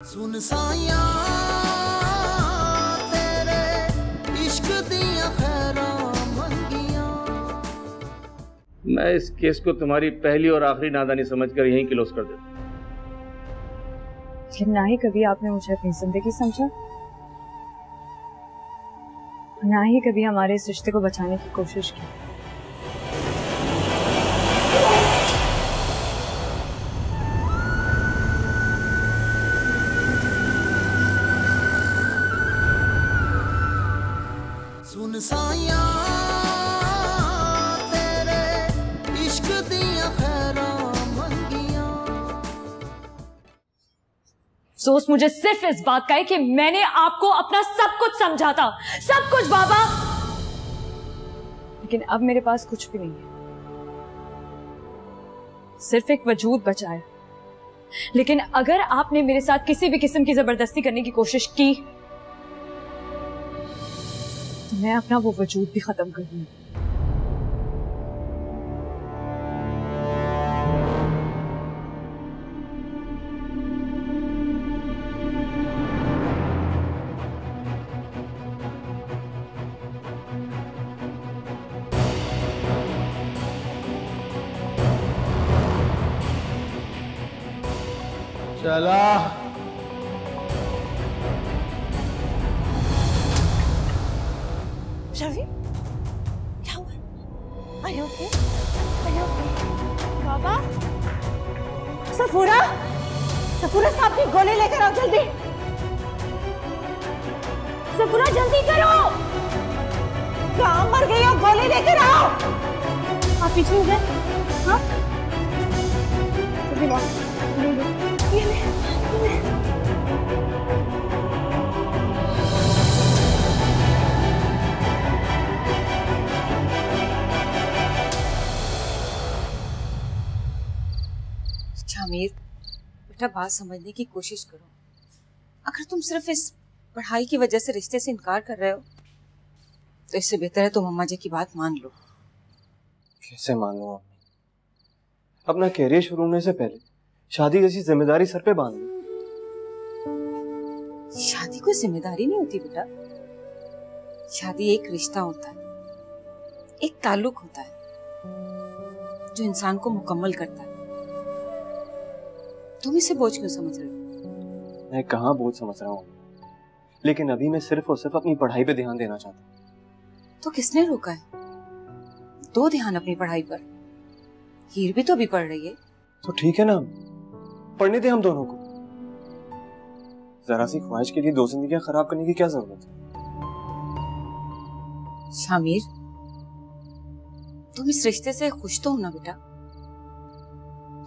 सुन साया तेरे इश्क दियां खैरां मंगियां। मैं इस केस को तुम्हारी पहली और आखिरी नादानी समझकर यहीं क्लोज कर देता हूं। ना ही कभी आपने मुझे अपनी जिंदगी समझा, ना ही कभी हमारे इस रिश्ते को बचाने की कोशिश की। सुन साया तेरे इश्क दियां खैरां मंगियां। अफसोस मुझे सिर्फ इस बात का है कि मैंने आपको अपना सब कुछ समझा था, सब कुछ बाबा, लेकिन अब मेरे पास कुछ भी नहीं है, सिर्फ एक वजूद बचा है। लेकिन अगर आपने मेरे साथ किसी भी किस्म की जबरदस्ती करने की कोशिश की तो मैं अपना वो वजूद भी खत्म कर दूंगी। चला रवि, क्या हुआ? Are you okay? Are you okay? बाबा, सफूरा, सफूरा साहब की गोली लेकर आओ जल्दी। सफूरा जल्दी करो, कहाँ मर गई हो? गोली लेकर आओ। आप पीछे हो गए? हाँ? जल्दी लो, ले लो, ये ले। शामिर, बेटा बात समझने की कोशिश करो। अगर तुम सिर्फ इस पढ़ाई की वजह से रिश्ते से इनकार कर रहे हो तो इससे बेहतर है तुम अम्मा जी की बात मान लो। कैसे मानूं अम्मी? अपना कैरियर शुरू होने से पहले शादी जैसी जिम्मेदारी सर पे बांध ली। शादी कोई जिम्मेदारी नहीं होती बेटा, शादी एक रिश्ता होता है, एक ताल्लुक होता है जो इंसान को मुकम्मल करता है। तुम इसे बोझ क्यों समझ रहे हो? मैं कहाँ बोझ समझ रहा हूँ, लेकिन अभी मैं सिर्फ और सिर्फ अपनी पढ़ाई पे ध्यान देना चाहता हूँ। तो किसने रोका है? दो ध्यान अपनी पढ़ाई पर। हीर भी तो अभी पढ़ रही है। तो ठीक है ना, पढ़ने दे हम दोनों को। जरा सी ख्वाहिश के लिए दो जिंदगियां खराब करने की क्या जरूरत है? शामिर, तुम इस रिश्ते से खुश तो हो ना बेटा?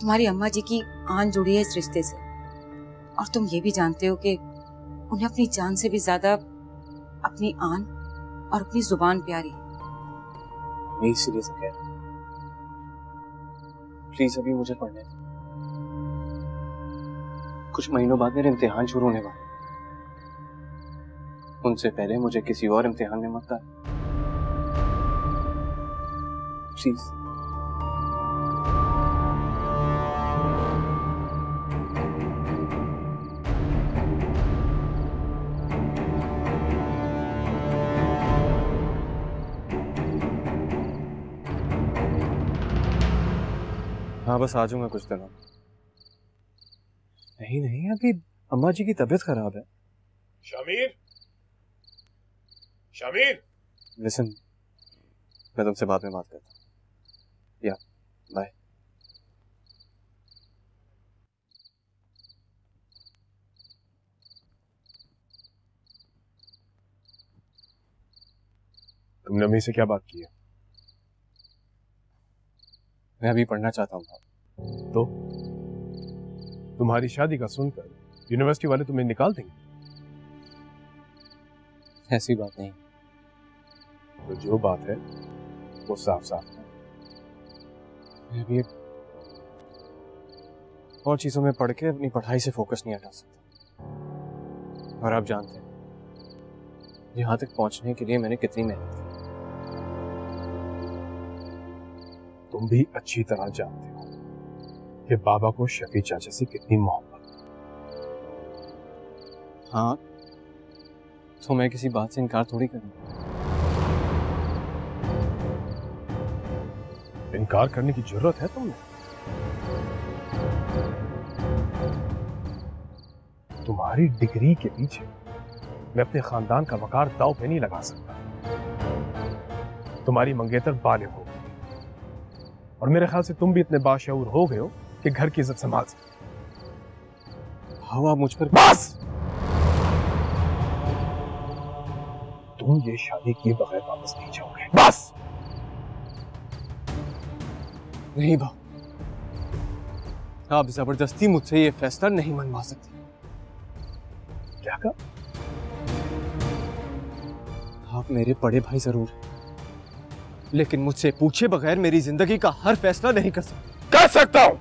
तुम्हारी अम्मा जी की आन जुड़ी है इस रिश्ते से, और तुम ये भी जानते हो कि उन्हें अपनी जान से भी ज्यादा अपनी आन और अपनी जुबान प्यारी है। मैं इसीलिए से कह रहा हूँ, प्लीज अभी मुझे पढ़ने दो। कुछ महीनों बाद मेरे इम्तिहान शुरू होने वाले, उनसे पहले मुझे किसी और इम्तिहान में मत डाल प्लीज। हाँ बस आ जाऊंगा कुछ दिनों। नहीं अभी अम्मा जी की तबीयत खराब है। शामिर, शामिर, लिसन, मैं तुमसे बाद में बात करता हूँ। या बाय। तुमने अम्मी से क्या बात की है? मैं अभी पढ़ना चाहता हूँ। तो तुम्हारी शादी का सुनकर यूनिवर्सिटी वाले तुम्हें निकाल देंगे? ऐसी बात नहीं। तो जो बात है वो साफ साफ है। मैं अभी और चीजों में पढ़ के अपनी पढ़ाई से फोकस नहीं हटा सकता। और आप जानते हैं यहाँ तक पहुंचने के लिए मैंने कितनी मेहनत की। तुम भी अच्छी तरह जानते हो कि बाबा को शफी चाचा से कितनी मोहब्बत। हाँ, तो मैं किसी बात से इनकार थोड़ी करूँगा। इनकार करने की जरूरत है तुम्हें? तुम्हारी डिग्री के पीछे मैं अपने खानदान का वकार दांव पे नहीं लगा सकता। तुम्हारी मंगेतर बालिग हो गई और मेरे ख्याल से तुम भी इतने बाशऊर हो गए हो कि घर की इज्जत संभाल सकते। हवा मुझ पर बस! तुम ये शादी किए बगैर वापस नहीं जाओगे। बस! नहीं भाव, आप जबरदस्ती मुझसे ये फैसला नहीं मनवा सकते। क्या कहा? आप मेरे बड़े भाई जरूर हैं, लेकिन मुझसे पूछे बगैर मेरी जिंदगी का हर फैसला नहीं कर सकते। कर सकता हूं,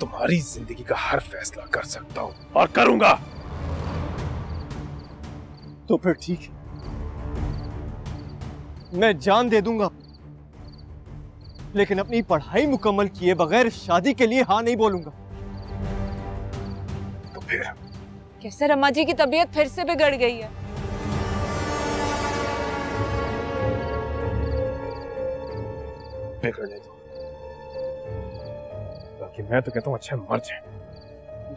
तुम्हारी जिंदगी का हर फैसला कर सकता हूं और करूंगा। तो फिर ठीक है, मैं जान दे दूंगा, लेकिन अपनी पढ़ाई मुकम्मल किए बगैर शादी के लिए हाँ नहीं बोलूंगा। तो फिर कैसे अम्मा जी की तबीयत फिर से बिगड़ गई है? बिगड़ने दो, बाकी मैं तो कहता हूं अच्छे मर जाए।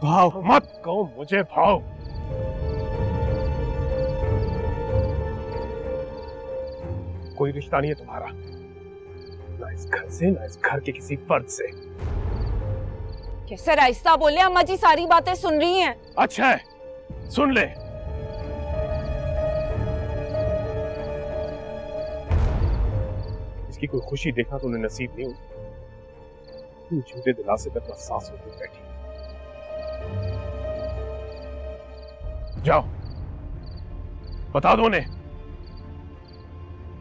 भाव मत कहो मुझे भाव। कोई रिश्ता नहीं है तुम्हारा, ना इस घर से ना इस घर के किसी फर्द से। कैसे राइस्ता बोले, अम्मा जी सारी बातें सुन रही हैं। अच्छा है, सुन ले। इसकी कोई खुशी देखना तो उन्हें नसीब नहीं हुई। झूठे दिलासे पर तो सांस होकर बैठी। जाओ बता दो उन्हें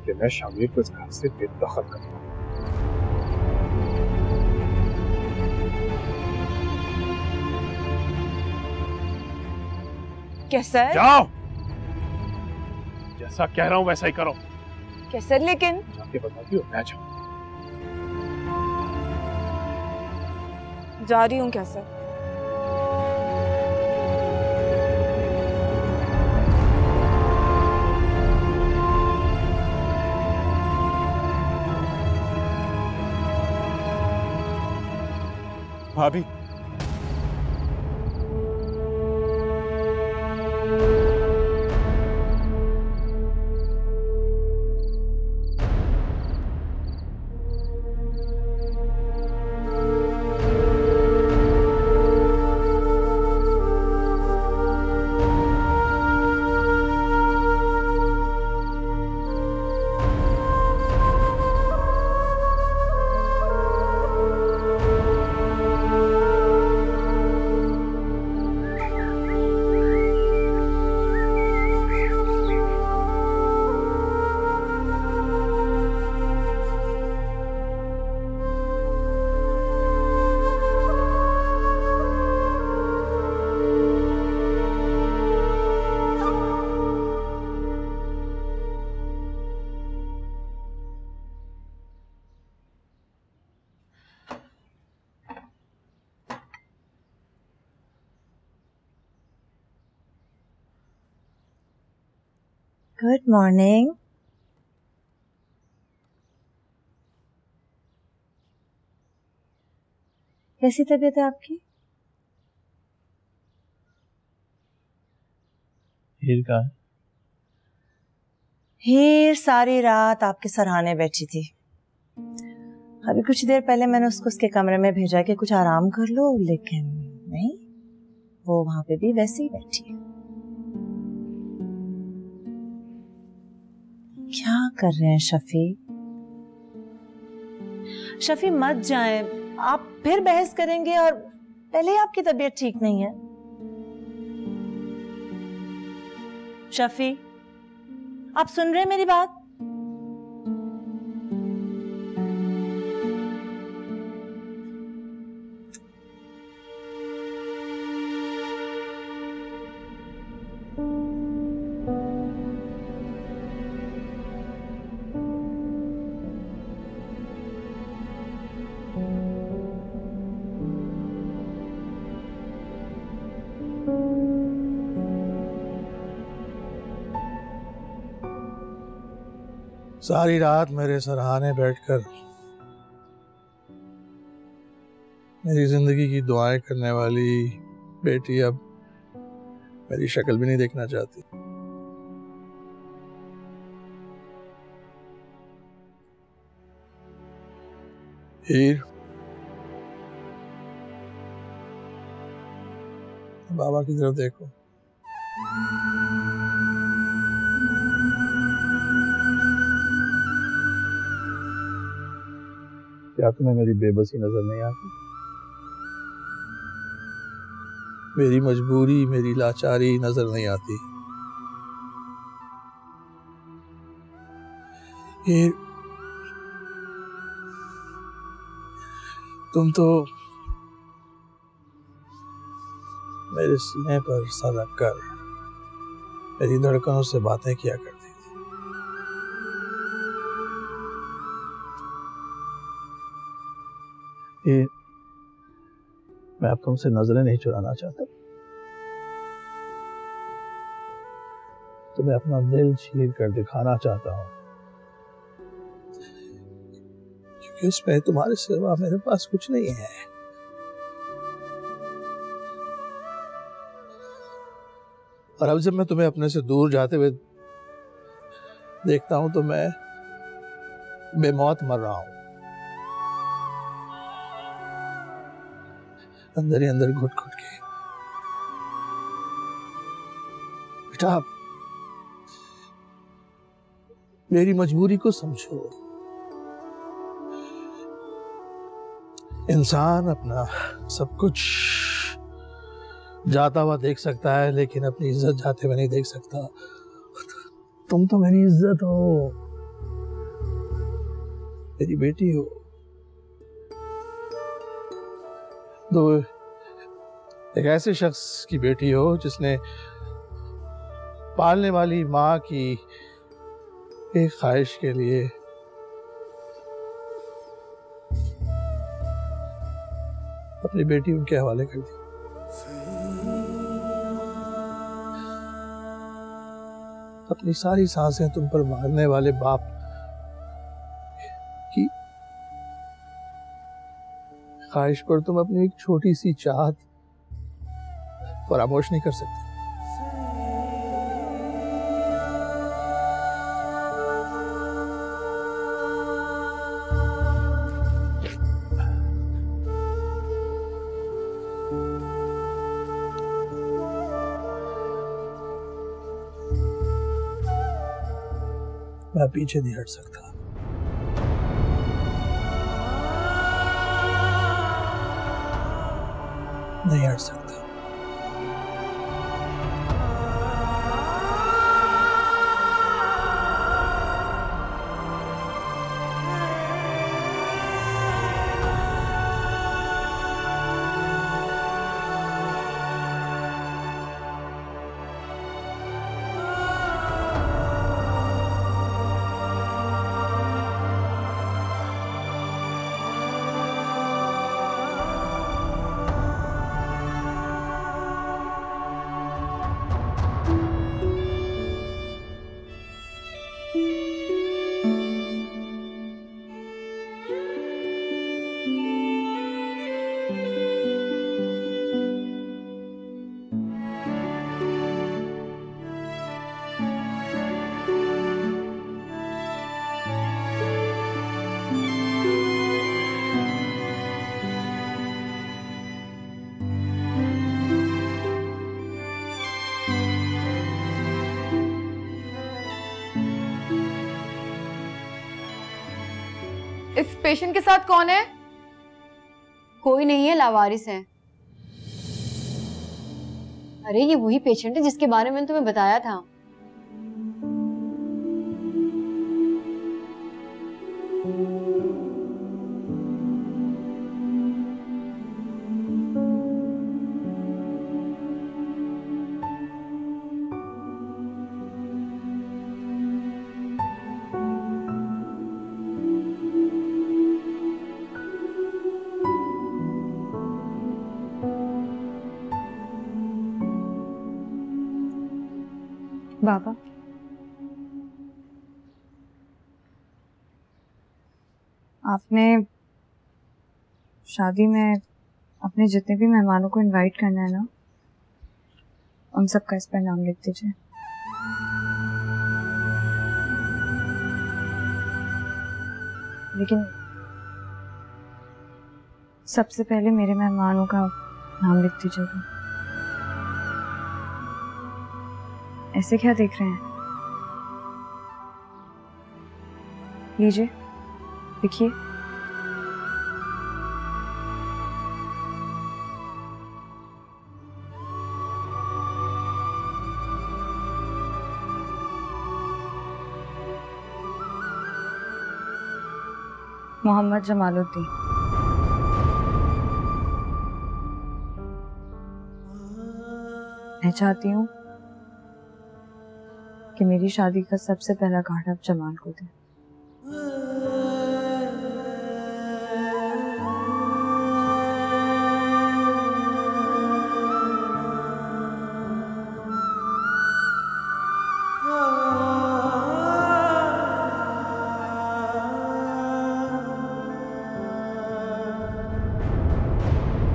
कि मैं शामिर को इस घर से बेदखल करूंगा। कैसे? जाओ, जैसा कह रहा हूं वैसा ही करो। कैसे? लेकिन जाके बताती हो, मैं जाऊं। जा रही हूं। कैसे? भाभी, गुड मॉर्निंग। कैसी तबीयत है आपकी? हीर का? हीर सारी रात आपके सराहने बैठी थी। अभी कुछ देर पहले मैंने उसको उसके कमरे में भेजा कि कुछ आराम कर लो, लेकिन नहीं, वो वहां पे भी वैसे ही बैठी है। क्या कर रहे हैं शफी? शफी मत जाएं, आप फिर बहस करेंगे और पहले ही आपकी तबीयत ठीक नहीं है। शफी, आप सुन रहे हैं मेरी बात? सारी रात मेरे सराहने बैठकर मेरी जिंदगी की दुआएं करने वाली बेटी अब मेरी शक्ल भी नहीं देखना चाहती। हीर, बाबा की तरफ देखो। क्या तुम्हें मेरी बेबसी नजर नहीं आती? मेरी मजबूरी, मेरी लाचारी नजर नहीं आती? ये तुम तो मेरे सीने पर सर रखकर मेरी धड़कनों से बातें किया करती थी। ये मैं अब तुमसे नजरें नहीं चुराना चाहता, तुम्हें अपना दिल चीर कर दिखाना चाहता हूं, क्योंकि उसमें तुम्हारे सिवा मेरे पास कुछ नहीं है। और अब जब मैं तुम्हें अपने से दूर जाते हुए देखता हूं तो मैं बेमौत मर रहा हूं, अंदर ही अंदर घुट घुट के। बेटा, मेरी मजबूरी को समझो। इंसान अपना सब कुछ जाता हुआ देख सकता है, लेकिन अपनी इज्जत जाते हुए नहीं देख सकता। तुम तो मेरी इज्जत हो, मेरी बेटी हो। तो एक ऐसे शख्स की बेटी हो जिसने पालने वाली माँ की एक ख्वाहिश के लिए अपनी बेटी उनके हवाले कर दी। अपनी सारी सांसें तुम पर मारने वाले बाप की ख्वाहिश पर तुम अपनी एक छोटी सी चाहत फरामोश नहीं कर सकते। मैं पीछे नहीं हट सकता। नहीं हट सकता। इस पेशेंट के साथ कौन है? कोई नहीं है, लावारिस है। अरे ये वही पेशेंट है जिसके बारे में तुम्हें बताया था। बाबा, आपने शादी में अपने जितने भी मेहमानों को इनवाइट करना है ना, उन सब का इस पर नाम लिख दीजिए। लेकिन सबसे पहले मेरे मेहमानों का नाम लिख दीजिएगा। ऐसे क्या देख रहे हैं? लीजिए, लिखिए। मोहम्मद जमालुद्दीन। मैं चाहती हूँ कि मेरी शादी का सबसे पहला कार्ड आप जमाल को दें।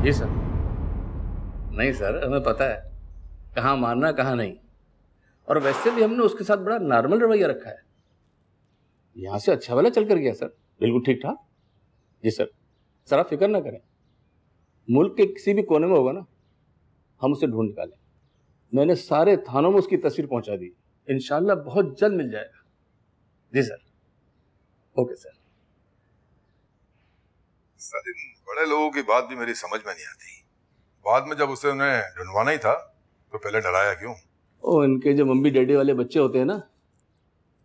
जी सर। नहीं सर, हमें पता है कहाँ मारना कहाँ नहीं, और वैसे भी हमने उसके साथ बड़ा नॉर्मल रवैया रखा है। यहाँ से अच्छा वाला चल कर गया सर, बिल्कुल ठीक ठाक। जी सर, सर आप फिक्र ना करें, मुल्क के किसी भी कोने में होगा ना, हम उसे ढूंढ निकालें। मैंने सारे थानों में उसकी तस्वीर पहुंचा दी, इंशाल्लाह बहुत जल्द मिल जाएगा। जी सर, ओके सर। सर, इन बड़े लोगों की बात भी मेरी समझ में नहीं आती। बाद में जब उसे उन्हें ढूंढवाना ही था तो पहले डराया क्यों? ओ, इनके जो मम्मी डैडी वाले बच्चे होते हैं ना,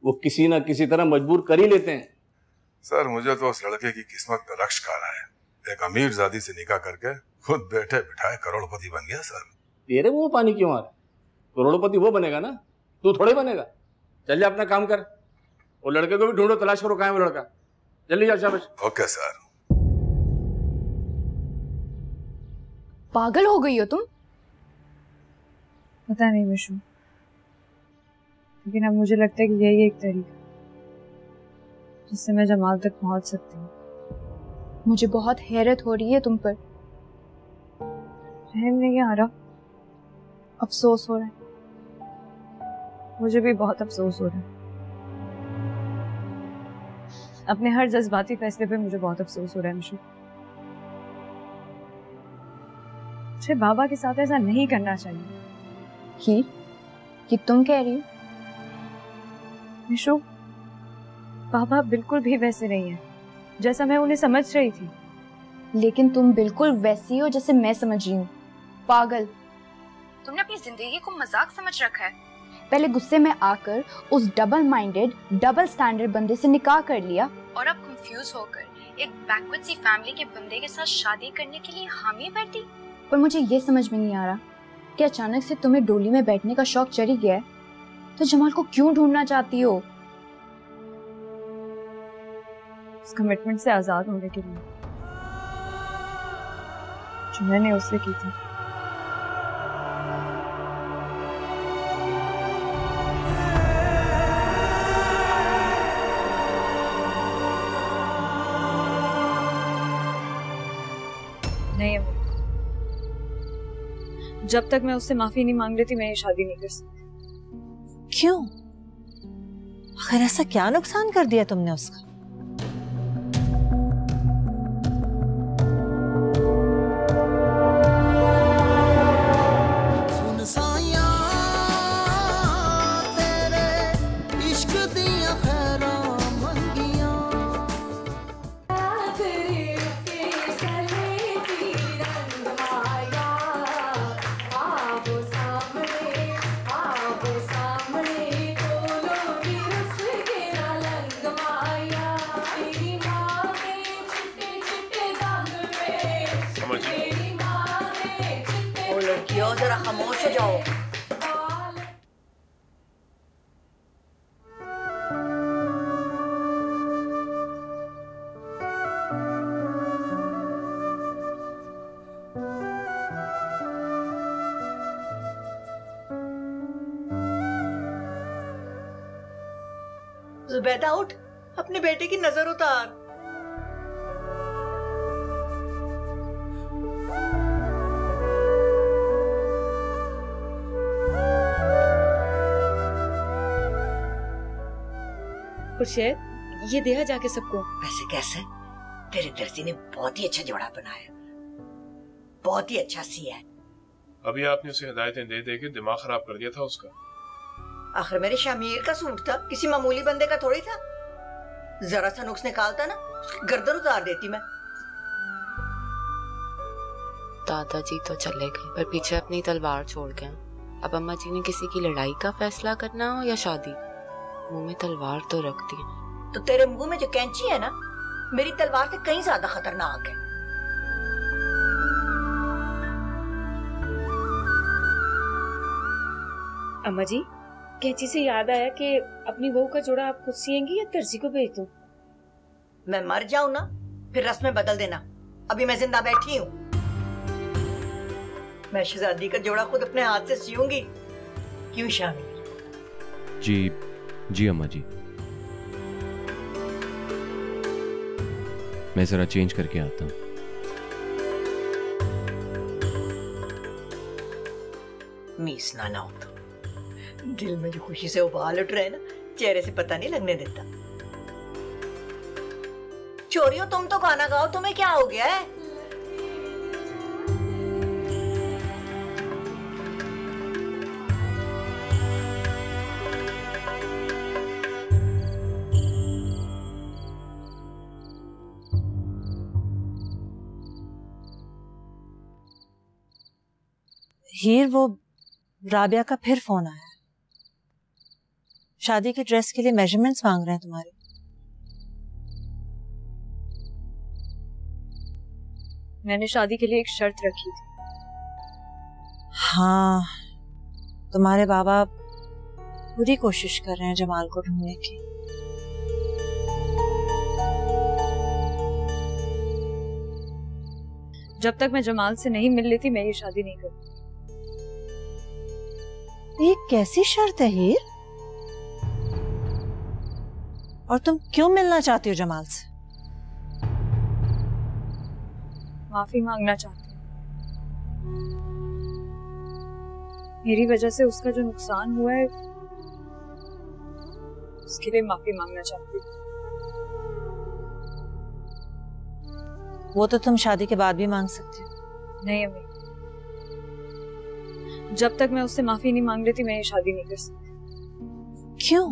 वो किसी ना किसी तरह मजबूर कर ही लेते हैं। सर, मुझे तो उस लड़के की किस्मत पे रक्श खा रहा है। एक अमीर जादी से निकाह करके खुद बैठे बिठाए करोड़पति बन गया। सर, तेरे मुंह पानी क्यों आ रहा है? करोड़पति वो बनेगा ना, तू थोड़े बनेगा। चल जा, अपना काम कर। वो लड़के को भी ढूंढो, तलाश करो कहाँ है वो लड़का। जल्दी जाओ, शाबाश। Okay sir. पागल हो गई हो तुम? पता नहीं विशु, लेकिन अब मुझे लगता है कि यही एक तरीका जिससे मैं जमाल तक पहुंच सकती हूँ। मुझे बहुत हैरत हो रही है तुम पर। रहम नहीं आ रहा, अफसोस हो रहा है। मुझे भी बहुत अफसोस हो रहा है। अपने हर जज्बाती फैसले पे मुझे बहुत अफसोस हो रहा है विशु। मुझे बाबा के साथ ऐसा नहीं करना चाहिए। ये तुम कह रही हो? विशु, बाबा बिल्कुल भी वैसे नहीं है जैसा मैं उन्हें समझ रही थी। लेकिन तुम बिल्कुल वैसी हो जैसे मैं समझ रही हूँ। पागल, तुमने अपनी जिंदगी को मजाक समझ रखा है। पहले गुस्से में आकर उस डबल माइंडेड, डबल स्टैंडर्ड बंदे से निकाह कर लिया, और अब कंफ्यूज होकर एक बैकवर्ड सी फैमिली के बंदे के साथ शादी करने के लिए हामी भर दी। पर मुझे ये समझ में नहीं आ रहा कि अचानक से तुम्हें डोली में बैठने का शौक चढ़ गया है, तो जमाल को क्यों ढूंढना चाहती हो? इस कमिटमेंट से आजाद होने के लिए जो मैंने उससे की थी। नहीं अम्मी, जब तक मैं उससे माफी नहीं मांग लेती मैं ये शादी नहीं कर सकती। क्यों? आखिर ऐसा क्या नुकसान कर दिया तुमने उसका? सुन साया तेरे इश्क दियां खैरां मंगियां। लड़कियों जरा खामोश हो जाओ। जुबैदा उठ, अपने बेटे की नजर उतार। खुर्शीद, ये दिया जाके सबको। वैसे कैसे? तेरे दर्जी ने बहुत ही अच्छा जोड़ा बनाया, बहुत ही अच्छा सिया है। अभी आपने उसे हिदायतें दे दे के दिमाग खराब कर दिया था उसका। आखिर मेरे शामिर का सूट था, किसी मामूली बंदे का थोड़ी था। जरा सा नुक्स निकालता ना, उसकी गर्दन उतार देती मैं। दादाजी तो चले गए पर पीछे अपनी तलवार छोड़ गए। अब अम्मा जी ने किसी की लड़ाई का फैसला करना हो या शादी, मुंह में तलवार तो रख दी। तो तेरे मुंह में जो कैंची है ना, मेरी तलवार से कहीं ज्यादा खतरनाक है। अम्मा जी, कैंची से याद आया कि अपनी बहू का जोड़ा आप खुद सिएंगी या दर्जी को भेज दूं? मैं मर जाऊं ना, फिर रस्में बदल देना। अभी मैं जिंदा बैठी हूँ। मैं शहजादी का जोड़ा खुद अपने हाथ से सियूंगी। क्यों शामिर? जी अम्मा जी, मैं जरा चेंज करके आता हूँ। मीस ना हो तो दिल में जो खुशी से उबाल उठ रहे ना, चेहरे से पता नहीं लगने देता। चोरियों, तुम तो गाना गाओ, तुम्हें क्या हो गया है? हीर, वो राबिया का फिर फोन आया। शादी की ड्रेस के लिए मेजरमेंट्स मांग रहे हैं तुम्हारे। मैंने शादी के लिए एक शर्त रखी थी। हाँ, तुम्हारे बाबा पूरी कोशिश कर रहे हैं जमाल को ढूंढने की। जब तक मैं जमाल से नहीं मिल लेती मैं ये शादी नहीं करूँ। ये कैसी शर्त है हीर? और तुम क्यों मिलना चाहती हो जमाल से? माफी मांगना चाहती हूँ। मेरी वजह से उसका जो नुकसान हुआ है उसके लिए माफी मांगना चाहती हूँ। वो तो तुम शादी के बाद भी मांग सकती हो। नहीं अम्मी, जब तक मैं उससे माफी नहीं मांग लेती मैं ये शादी नहीं कर सकती। क्यों?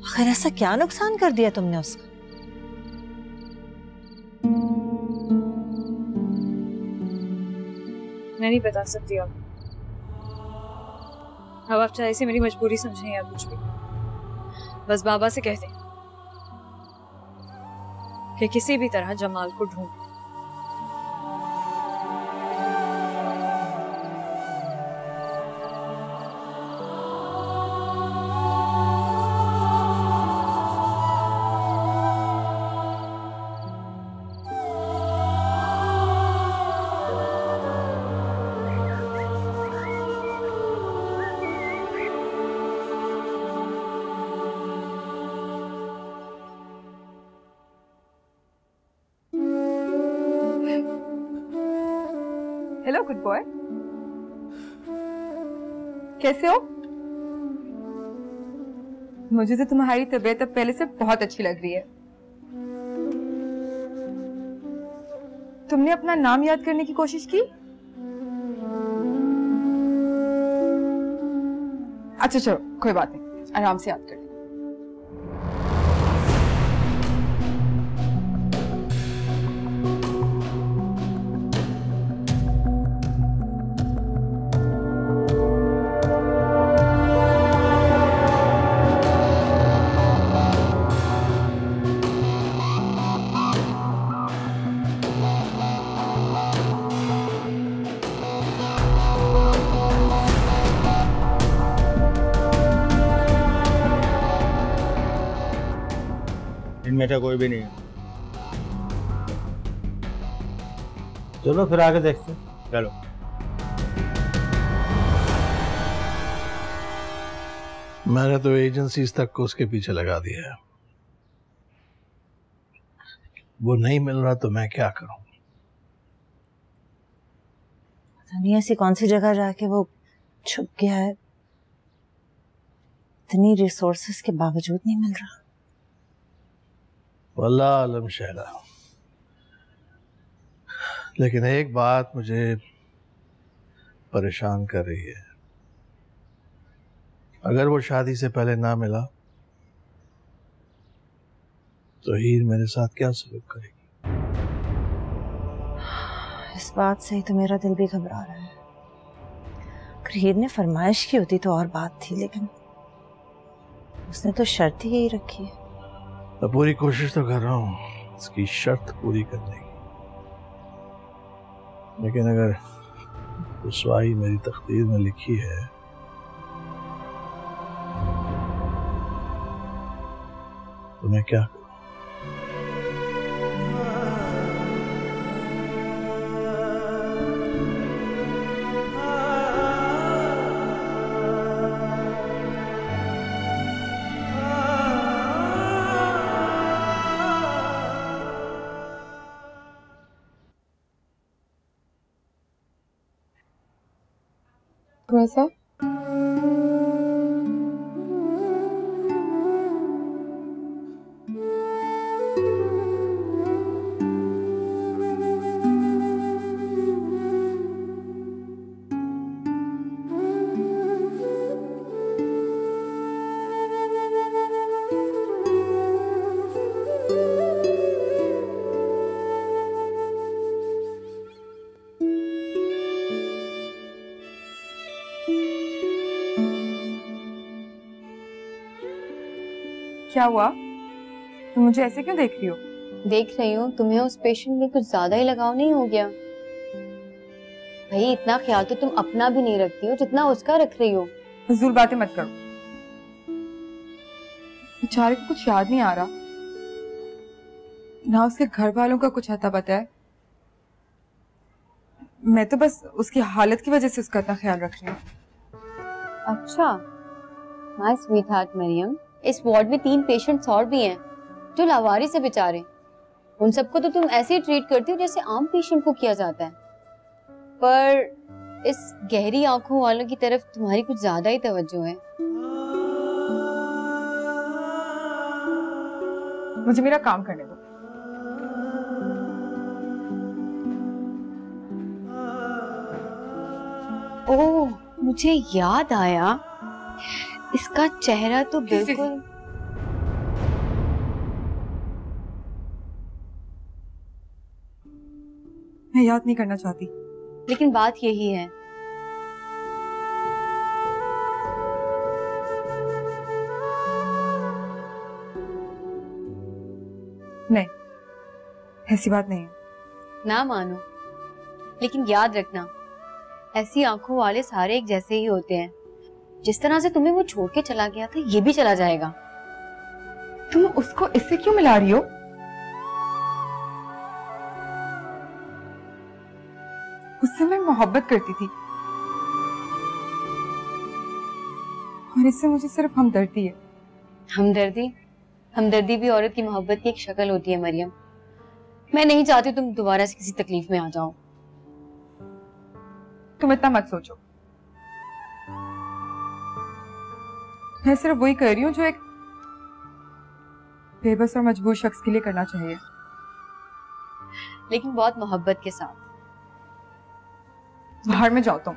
आखिर ऐसा क्या नुकसान कर दिया तुमने उसका? मैं नहीं बता सकती अब आप चाहे इसे मेरी मजबूरी समझें या कुछ भी, बस बाबा से कह दें कि किसी भी तरह जमाल को ढूंढ। हेलो गुड बॉय, कैसे हो? मुझे तो तुम्हारी तबीयत अब पहले से बहुत अच्छी लग रही है। तुमने अपना नाम याद करने की कोशिश की? अच्छा चलो कोई बात नहीं, आराम से याद कर। इनमें से कोई भी नहीं है। चलो फिर आगे देखते हैं। चलो। मैंने तो एजेंसीज तक को उसके पीछे लगा दिया है। वो नहीं मिल रहा तो मैं क्या करूं? पता नहीं ऐसी कौन सी जगह जाके वो छुप गया है। इतनी रिसोर्सेस के बावजूद नहीं मिल रहा। वल्लाह आलम शहरा, लेकिन एक बात मुझे परेशान कर रही है। अगर वो शादी से पहले ना मिला तो हीर मेरे साथ क्या सलूक करेगी? इस बात से ही तो मेरा दिल भी घबरा रहा है। अगर हीर ने फरमाइश की होती तो और बात थी, लेकिन उसने तो शर्त ही यही रखी है। मैं पूरी कोशिश तो कर रहा हूँ उसकी शर्त पूरी करने की, लेकिन अगर रुसवाई मेरी तकदीर में लिखी है तो मैं क्या करूं? कैसा? क्या हुआ? तुम मुझे ऐसे क्यों देख रही हो? देख रही हूँ तुम्हें उस पेशेंट में कुछ ज्यादा ही लगाव नहीं हो गया? भाई इतना ख्याल तो तुम अपना भी नहीं रखती हो जितना उसका रख रही हो। फजूल बातें मत करो। बेचारे को कुछ याद नहीं आ रहा, ना उसके घर वालों का कुछ अता पता है। मैं तो बस उसकी हालत की वजह से उसका इतना ख्याल रख रही हूँ। अच्छा, माय स्वीट हार्ट मरियम, इस वार्ड में 3 पेशेंट्स और भी हैं जो लावारिस है बेचारे। उन सबको तो तुम ऐसे ही ट्रीट करती हो जैसे आम पेशेंट को किया जाता है, पर इस गहरी आंखों वालों की तरफ तुम्हारी कुछ ज्यादा ही तवज्जो है। मुझे मेरा काम करने दो। ओह, मुझे याद आया, इसका चेहरा तो बिल्कुल मैं याद नहीं करना चाहती, लेकिन बात यही है। नहीं, ऐसी बात नहीं है। ना मानो, लेकिन याद रखना, ऐसी आंखों वाले सारे एक जैसे ही होते हैं। जिस तरह से तुम्हें वो छोड़ के चला गया था, ये भी चला जाएगा। तुम उसको इससे क्यों मिला रही हो? उससे मैं मोहब्बत करती थी और इससे मुझे सिर्फ हमदर्दी है। हमदर्दी? हमदर्दी भी औरत की मोहब्बत की एक शक्ल होती है मरियम। मैं नहीं चाहती तुम दोबारा से किसी तकलीफ में आ जाओ। तुम इतना मत सोचो। मैं सिर्फ वही कर रही हूँ जो एक बेबस और मजबूर शख्स के लिए करना चाहिए, लेकिन बहुत मोहब्बत के साथ। बाहर में जाओ तुम।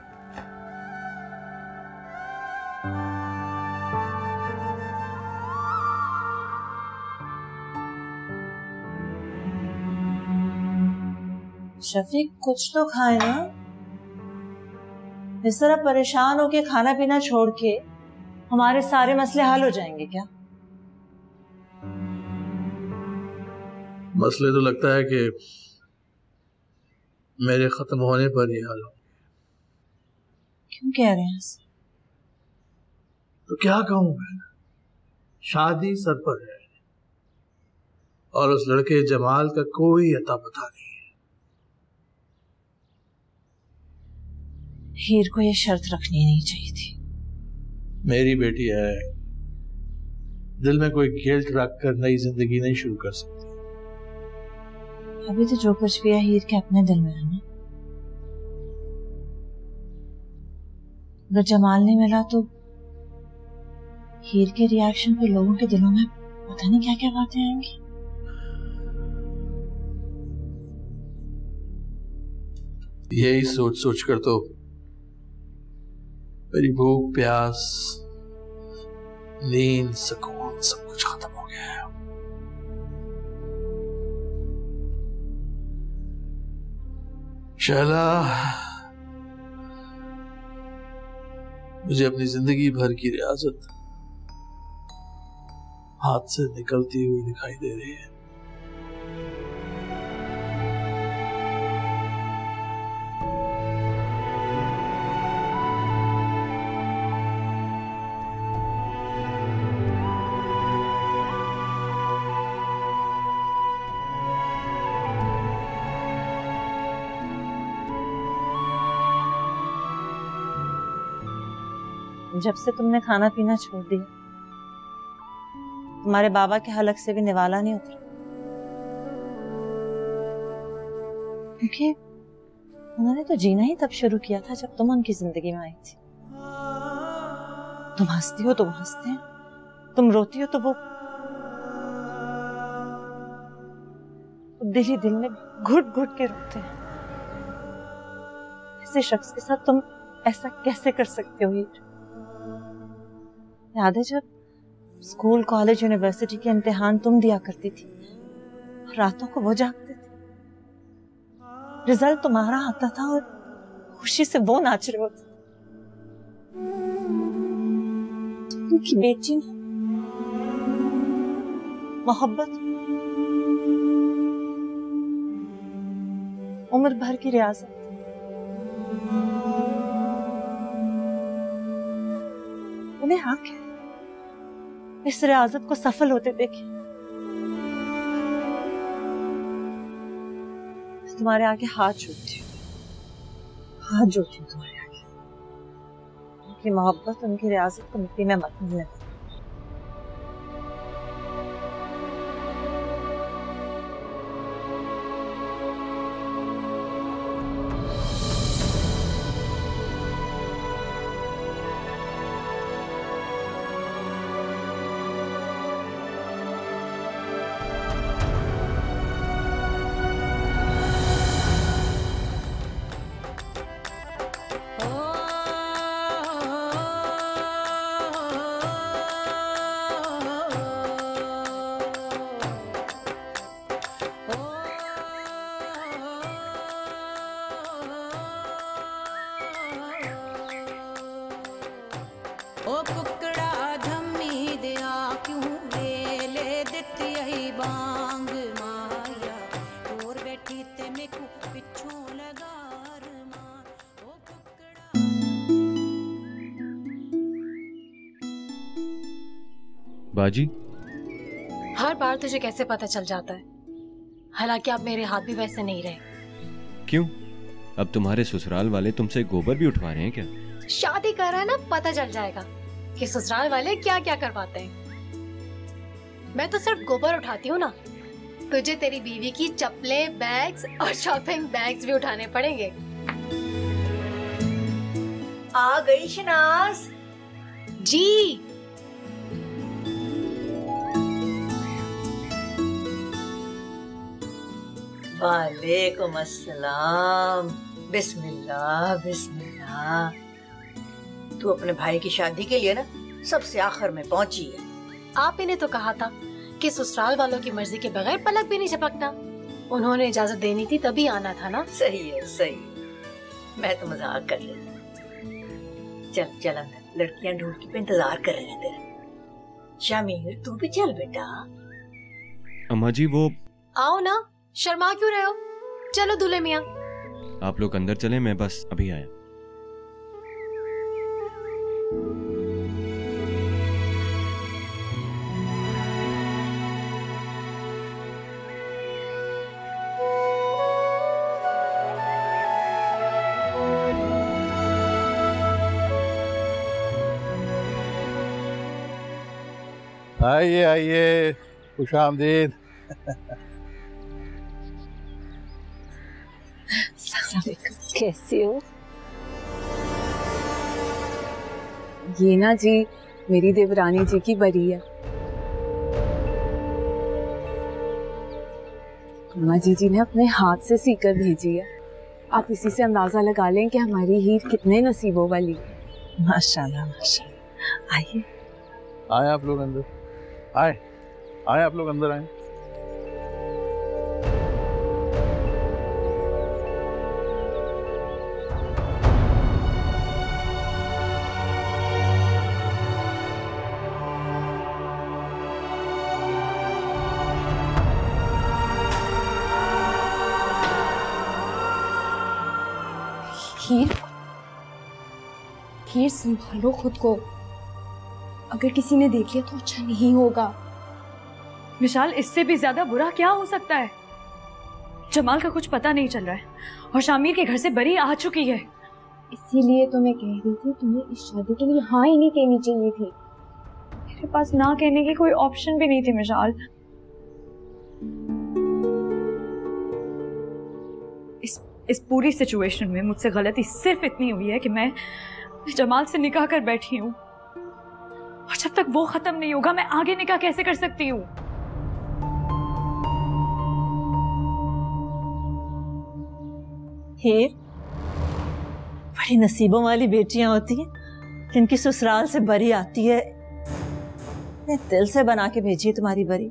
शफीक, कुछ तो खाए ना। इस तरह परेशान होके खाना पीना छोड़ के हमारे सारे मसले हल हो जाएंगे क्या? मसले तो लगता है कि मेरे खत्म होने पर ही हल हो। क्यों कह रहे हैं ऐसे? तो क्या कहूं मैं, शादी सर पर है और उस लड़के जमाल का कोई अता पता नहीं है। हीर को ये शर्त रखनी नहीं चाहिए थी। मेरी बेटी है, दिल में कोई गिल्ट रख कर नई जिंदगी नहीं शुरू कर सकती। अभी तो जो कुछ भी है हीर के अपने दिल में है ना। अगर जमाल नहीं मिला तो हीर के रिएक्शन पे लोगों के दिलों में पता नहीं क्या क्या बातें आएंगी। यही सोच सोच कर तो मेरी भूख, प्यास, नींद, सुकून सब कुछ खत्म हो गया है। शैला, मुझे अपनी जिंदगी भर की रियासत हाथ से निकलती हुई दिखाई दे रही है। जब से तुमने खाना पीना छोड़ दिया, तुम्हारे बाबा के हलक से भी निवाला नहीं उतरा, क्योंकि उन्होंने तो जीना ही तब शुरू किया था जब तुम उनकी जिंदगी में आई थी। तुम हंसती हो तो वो हंसते हैं, तुम रोती हो तो वो दिल ही दिल में घुट घुट के रोते हैं। ऐसे शख्स के साथ तुम ऐसा कैसे कर सकते हो हीर? याद है जब स्कूल, कॉलेज, यूनिवर्सिटी के इम्तिहान तुम दिया करती थी, रातों को वो जागते थे, रिजल्ट तुम्हारा आता था और खुशी से वो नाच रहे होते। उनकी बेटी ने मोहब्बत, उम्र भर की रियाजत, उन्हें हक है इस रियाजत को सफल होते देखे। तुम्हारे आगे हाथ जोड़ती हूँ, हाथ जोड़ती हूँ तुम्हारे आगे। उनकी मोहब्बत, उनकी रियाजत को मिट्टी में मत मिलने दो। बाजी, हर बार तुझे कैसे पता चल जाता है? हालांकि अब मेरे हाथ भी वैसे नहीं रहे। क्यों? अब तुम्हारे ससुराल वाले तुमसे गोबर भी उठवा रहे हैं क्या? शादी कर रहा है ना, पता चल जाएगा कि ससुराल वाले क्या क्या करवाते हैं। मैं तो सिर्फ गोबर उठाती हूँ ना, तुझे तेरी बीवी की चप्पलें, बैग्स और शॉपिंग बैग्स भी उठाने पड़ेंगे। आ गई शनाज जी। वालेकुम अस्सलाम। बिस्मिल्लाह बिस्मिल्लाह। तू अपने भाई की शादी के लिए ना सबसे आखिर में पहुंची है। आप ही ने तो कहा था कि ससुराल वालों की मर्जी के बगैर पलक भी नहीं झपकना। उन्होंने इजाजत देनी थी तभी आना था ना। सही है सही। मैं तो मजाक कर रही हूँ। चल चल अंदर, लड़कियां ढोलकी पे इंतजार कर रही हैं तेरा। शामिर तू भी चल बेटा। अम्मा जी वो आओ ना, शर्मा क्यों रहे हो? चलो दूल्हे मियां। आप लोग अंदर चले, मैं बस अभी आया। आइए आइए, खुश आमदीद। कैसी हो? ये ना जी मेरी देवरानी जी की बरी है। अम्मा जी ने अपने हाथ से सीकर भेजी है। आप इसी से अंदाजा लगा लें कि हमारी हीर कितने नसीबों वाली है। माशाल्लाह माशाल्लाह। आइए आए आप लोग अंदर, आए आए आप लोग अंदर आए। हीर संभालो खुद को, अगर किसी ने देख लिया तो अच्छा नहीं होगा। विशाल, इससे भी ज्यादा बुरा क्या हो सकता है? जमाल का कुछ पता नहीं चल रहा है और शामिर के घर से बरी आ चुकी है। इसीलिए तो मैं कह रही थी तुम्हें इस शादी के लिए हाँ ही नहीं कहनी चाहिए थी। मेरे पास ना कहने की कोई ऑप्शन भी नहीं थी विशाल। इस पूरी सिचुएशन में मुझसे गलती सिर्फ इतनी हुई है कि मैं जमाल से निकाह कर बैठी हूँ, और जब तक वो खत्म नहीं होगा मैं आगे निकाह कैसे कर सकती हूँ? हीर, बड़ी नसीबों वाली बेटियां होती हैं जिनकी ससुराल से बरी आती है। मैं दिल से बना के भेजी है तुम्हारी बरी,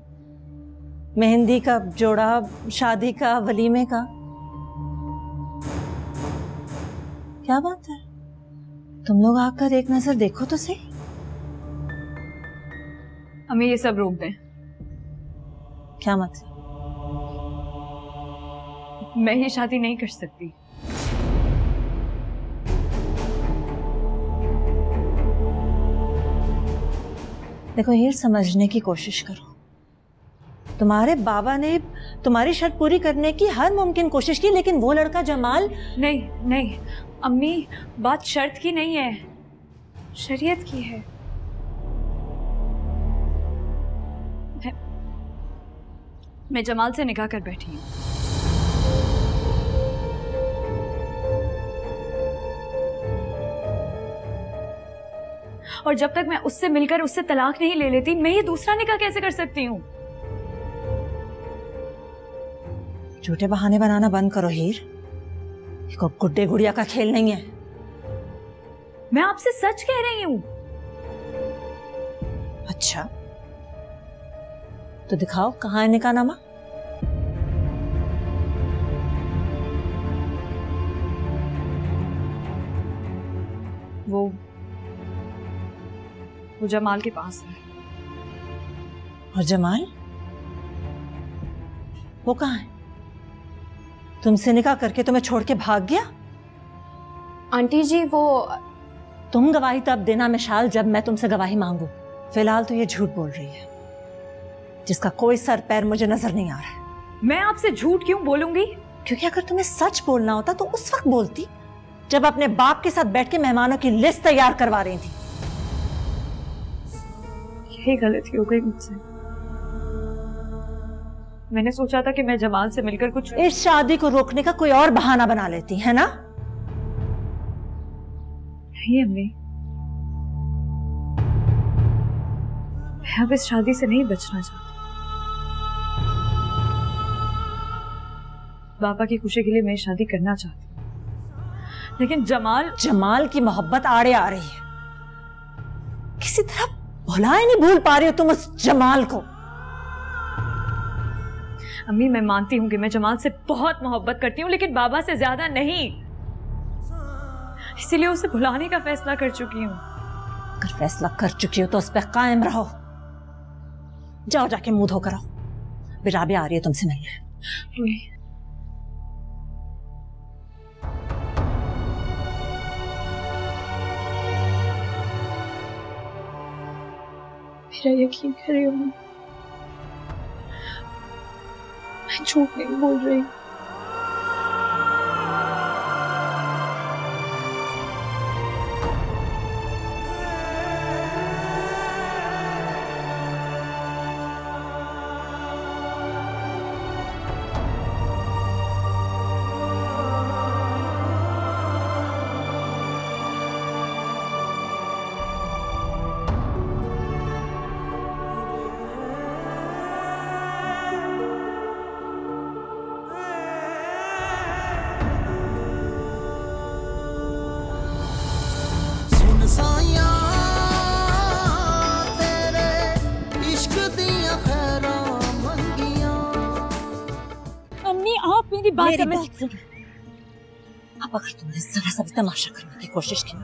मेहंदी का जोड़ा, शादी का, वलीमे का। क्या बात है, तुम लोग आकर एक नजर देखो तो सही। हमें ये सब रोक दें। क्या मतलब? मैं ये शादी नहीं कर सकती। देखो हीर, समझने की कोशिश करो। तुम्हारे बाबा ने तुम्हारी शर्त पूरी करने की हर मुमकिन कोशिश की, लेकिन वो लड़का जमाल। नहीं नहीं अम्मी, बात शर्त की नहीं है, शरीयत की है। मैं जमाल से निकाह कर बैठी हूँ। और जब तक मैं उससे मिलकर उससे तलाक नहीं ले लेती, मैं ये दूसरा निकाह कैसे कर सकती हूँ? झूठे बहाने बनाना बंद करो हीर, ये गुड्डे गुड़िया का खेल नहीं है। मैं आपसे सच कह रही हूँ। अच्छा तो दिखाओ, कहाँ है निकाहनामा? वो जमाल के पास है। और जमाल वो कहाँ है? तुमसे निकाह करके तुम्हें छोड़ के भाग गया? आंटी जी वो तुम गवाही तब देना मिशाल जब मैं तुमसे गवाही मांगू। फिलहाल तो ये झूठ बोल रही है जिसका कोई सर पैर मुझे नजर नहीं आ रहा है। मैं आपसे झूठ क्यों बोलूंगी? क्योंकि अगर तुम्हें सच बोलना होता तो उस वक्त बोलती जब अपने बाप के साथ बैठ के मेहमानों की लिस्ट तैयार करवा रही थी। यही गलती हो गई मुझसे। मैंने सोचा था कि मैं जमाल से मिलकर कुछ इस शादी को रोकने का कोई और बहाना बना लेती है ना? नहीं अम्मी, मैं अब इस शादी से नहीं बचना चाहती। बाबा की खुशी के लिए मैं शादी करना चाहती हूँ, लेकिन जमाल की मोहब्बत आड़े आ रही है। किसी तरह भुलाए नहीं भूल पा रही हो तुम उस जमाल को। अम्मी, मैं मानती हूँ कि मैं जमाल से बहुत मोहब्बत करती हूँ, लेकिन बाबा से ज्यादा नहीं। इसीलिए उसे भुलाने का फैसला कर चुकी हूँ। अगर फैसला कर चुकी हो तो उस पर कायम रहो। जाओ जाके मुंह धोकर आओ, बिराबिया आ रही है तुमसे मिलने। मेरा यकीन करिए, मैं झूठ नहीं बोल रही। मेरी बात मेरी समझ। बात सुन। अब अगर तुमने जरा सा भी तमाशा करने की कोशिश की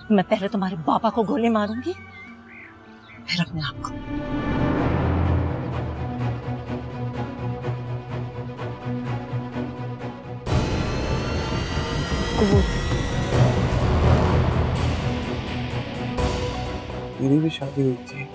तो मैं पहले तुम्हारे पापा को गोली मारूंगी, फिर अपने आप को। मेरी भी शादी हुई थी,